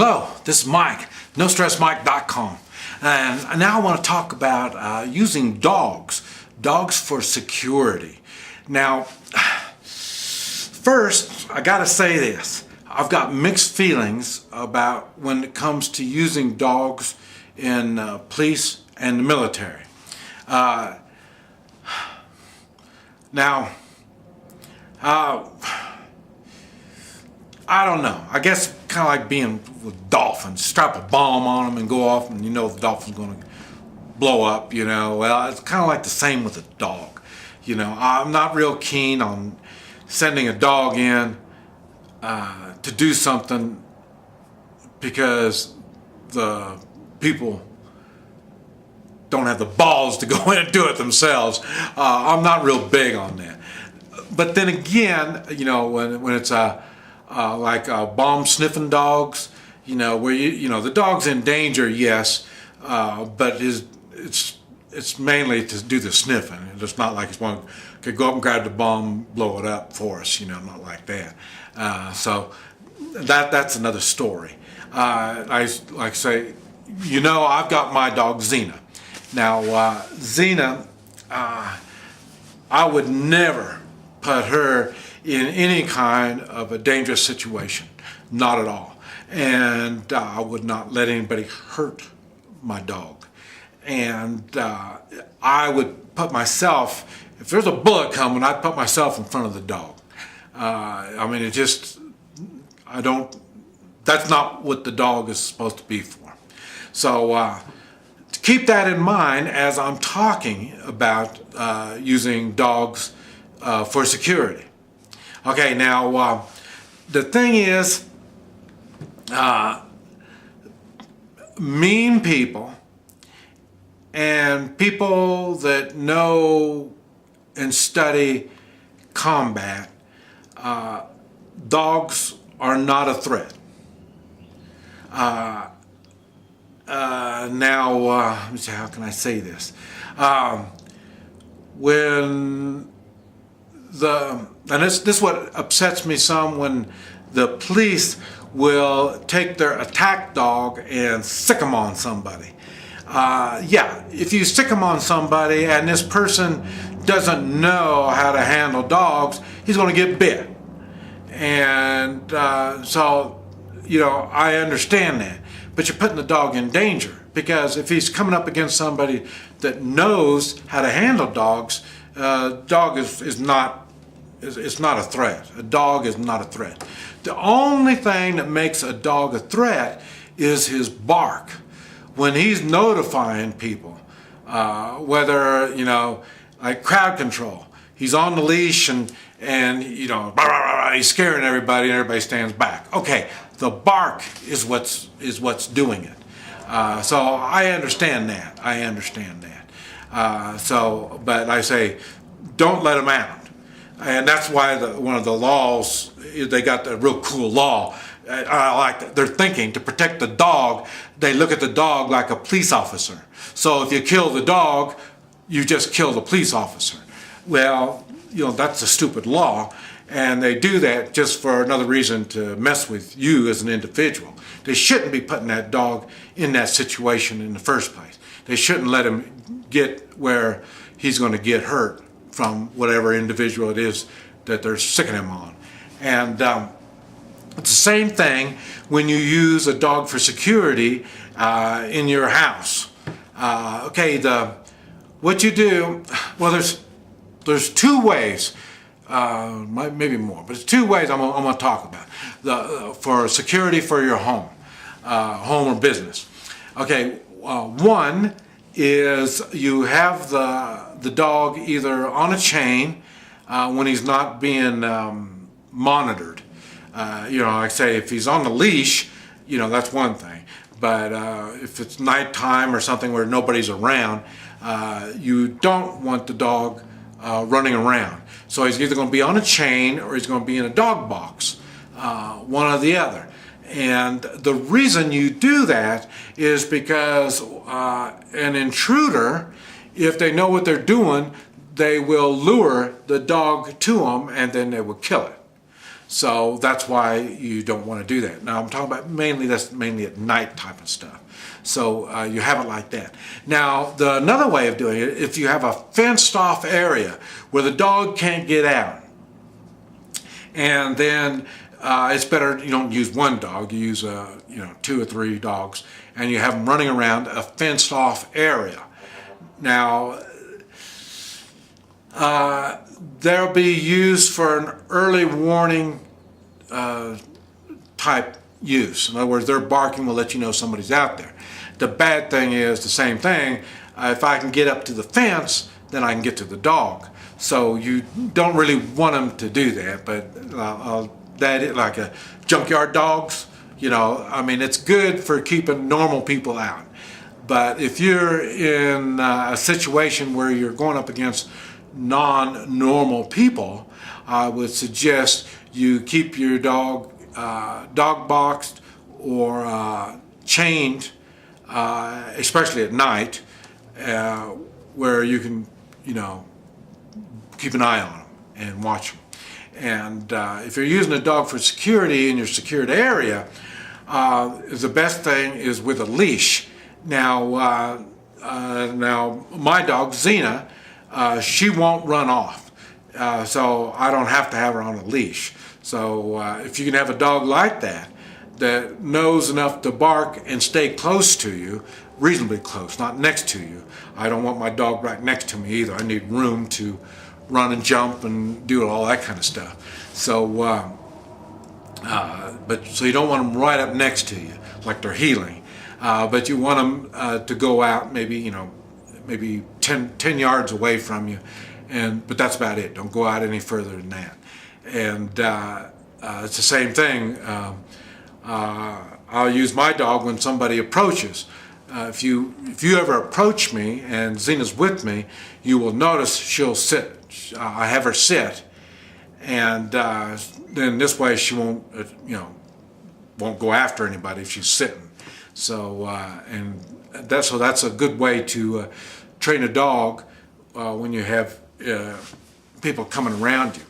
Hello, this is Mike, NoStressMike.com, and now I want to talk about using dogs for security. Now, first, I got to say this. I've got mixed feelings about when it comes to using dogs in police and the military. I don't know. I guess kind of like being with dolphins. Strap a bomb on them and go off, and you know the dolphin's going to blow up, you know. Well, it's kind of like the same with a dog. You know, I'm not real keen on sending a dog in to do something because the people don't have the balls to go in and do it themselves. I'm not real big on that. But then again, you know, when it's like bomb sniffing dogs, you know, where you know the dog's in danger, yes, but it's mainly to do the sniffing. It's not like it's one could go up and grab the bomb, blow it up for us, you know, not like that. So that's another story. I like say, you know, I've got my dog Xena. Now Xena, I would never put her in any kind of a dangerous situation, not at all. And I would not let anybody hurt my dog. And I would put myself, if there's a bullet coming, I'd put myself in front of the dog. I mean, that's not what the dog is supposed to be for. So to keep that in mind as I'm talking about using dogs for security. Okay, now the thing is, mean people and people that know and study combat, dogs are not a threat. Now, let me see, how can I say this? And this is what upsets me some, when the police will take their attack dog and sick them on somebody. Yeah, if you stick them on somebody and this person doesn't know how to handle dogs, he's going to get bit. And so, you know, I understand that. But you're putting the dog in danger, because if he's coming up against somebody that knows how to handle dogs, dog is not a threat. A dog is not a threat. The only thing that makes a dog a threat is his bark. When he's notifying people, whether, you know, like crowd control, he's on the leash and you know, blah, blah, blah, he's scaring everybody and everybody stands back. Okay, the bark is what's doing it. So I understand that. But I say, don't let him out. And that's why one of the laws, they got the real cool law. I like that. They're thinking to protect the dog, they look at the dog like a police officer. So if you kill the dog, you just kill the police officer. Well, you know, that's a stupid law. And they do that just for another reason, to mess with you as an individual. They shouldn't be putting that dog in that situation in the first place. They shouldn't let him get where he's going to get hurt from whatever individual it is that they're sicking him on. And it's the same thing when you use a dog for security in your house. Okay, what you do, well, there's two ways, maybe more, but it's two ways I'm going to talk about for security for your home or business. Okay, one is you have the dog either on a chain when he's not being monitored. You know, like say if he's on the leash, you know, that's one thing. But if it's nighttime or something where nobody's around, you don't want the dog running around. So he's either going to be on a chain or he's going to be in a dog box, one or the other. And the reason you do that is because an intruder, if they know what they're doing, they will lure the dog to them and then they will kill it. So that's why you don't want to do that. Now I'm talking about that's mainly at night type of stuff. So you have it like that. Now another way of doing it, if you have a fenced off area where the dog can't get out, and then it's better you don't use one dog, you use 2 or 3 dogs, and you have them running around a fenced off area. Now they'll be used for an early warning type use. In other words, their barking will let you know somebody's out there. The bad thing is the same thing. If I can get up to the fence, then I can get to the dog. So you don't really want them to do that, but that is like a junkyard dogs. I mean, it's good for keeping normal people out. But if you're in a situation where you're going up against non-normal people, I would suggest you keep your dog dog boxed or chained, especially at night, where you can, keep an eye on them and watch them. And if you're using a dog for security in your secured area, the best thing is with a leash. Now my dog Xena, she won't run off, so I don't have to have her on a leash. So if you can have a dog like that knows enough to bark and stay close to you, reasonably close, not next to you. I don't want my dog right next to me either. I need room to run and jump and do all that kind of stuff. So, so you don't want them right up next to you, like they're healing. But you want them to go out maybe 10 yards away from you, but that's about it. Don't go out any further than that. And it's the same thing. I'll use my dog when somebody approaches. If you ever approach me and Xena's with me, you will notice she'll sit. I have her sit, and then this way she won't go after anybody if she's sitting. So that's a good way to train a dog when you have people coming around you.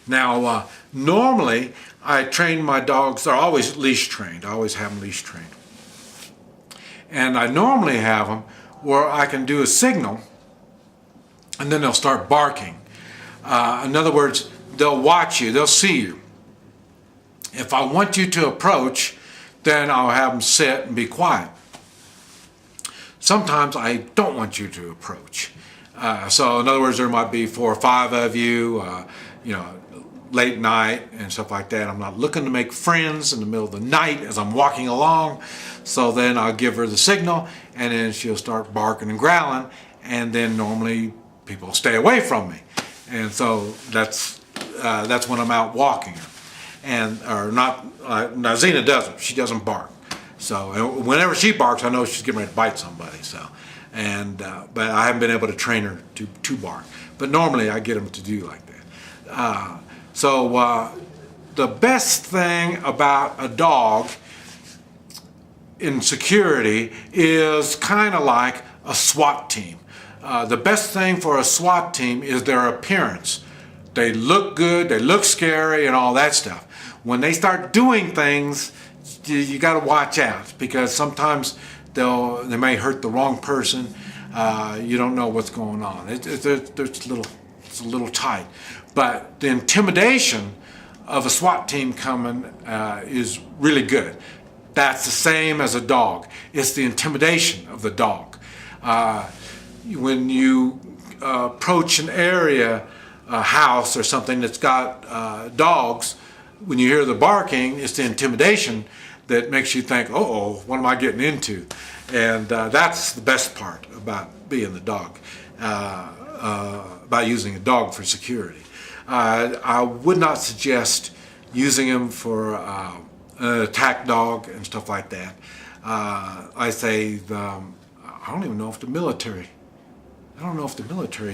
Now normally I train my dogs. They're always leash trained. I always have them leash trained. And I normally have them where I can do a signal and then they'll start barking. In other words, they'll watch you, they'll see you. If I want you to approach, then I'll have them sit and be quiet. Sometimes I don't want you to approach. So in other words, there might be 4 or 5 of you, late night and stuff like that. I'm not looking to make friends in the middle of the night as I'm walking along. So then I'll give her the signal, and then she'll start barking and growling, and then normally people stay away from me. And so that's when I'm out walking her. Now Xena doesn't. She doesn't bark. So whenever she barks, I know she's getting ready to bite somebody. So, but I haven't been able to train her to bark. But normally I get them to do like that. So the best thing about a dog in security is kind of like a SWAT team. The best thing for a SWAT team is their appearance. They look good, they look scary, and all that stuff. When they start doing things, you got to watch out, because sometimes they may hurt the wrong person. You don't know what's going on. It's a little tight. But the intimidation of a SWAT team coming is really good. That's the same as a dog. It's the intimidation of the dog. When you approach an area, a house or something that's got dogs, when you hear the barking, it's the intimidation that makes you think, uh-oh, what am I getting into? And that's the best part about being the dog, about using a dog for security. I would not suggest using him for an attack dog and stuff like that. I say, I don't even know if the military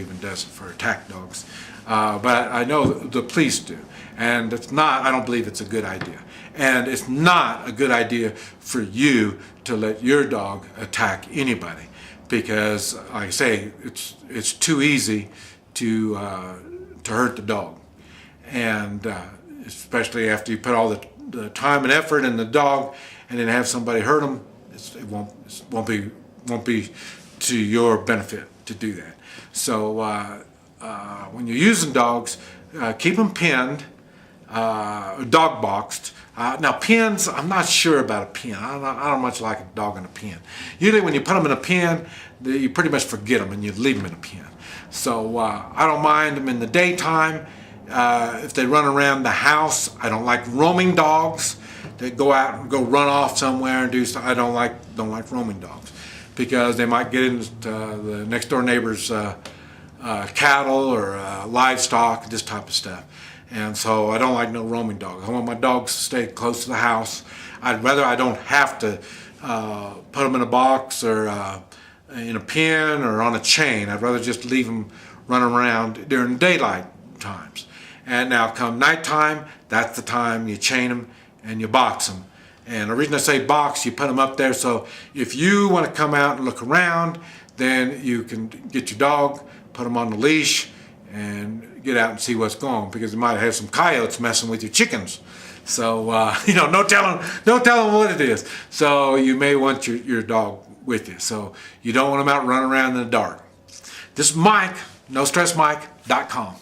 even does it for attack dogs. But I know the police do. And I don't believe it's a good idea. And it's not a good idea for you to let your dog attack anybody, because, like I say, it's too easy to hurt the dog. And especially after you put all the time and effort in the dog, and then have somebody hurt them. It won't be to your benefit to do that. So when you're using dogs, keep them pinned, dog boxed. Now pins, I'm not sure about a pin. I don't much like a dog in a pen. Usually when you put them in a pen, you pretty much forget them and you leave them in a pen. So I don't mind them in the daytime. If they run around the house, I don't like roaming dogs that go out and go run off somewhere and do stuff. I don't like roaming dogs because they might get into the next door neighbor's cattle or livestock, this type of stuff. And so I don't like no roaming dogs. I want my dogs to stay close to the house. I'd rather I don't have to put them in a box or in a pen or on a chain. I'd rather just leave them running around during daylight times. And now come nighttime, that's the time you chain them and you box them. And the reason I say box, you put them up there so if you want to come out and look around, then you can get your dog, put them on the leash, and get out and see what's going on, because you might have some coyotes messing with your chickens. So no telling what it is. So you may want your dog with you. So you don't want them out running around in the dark. This is Mike, NoStressMike.com.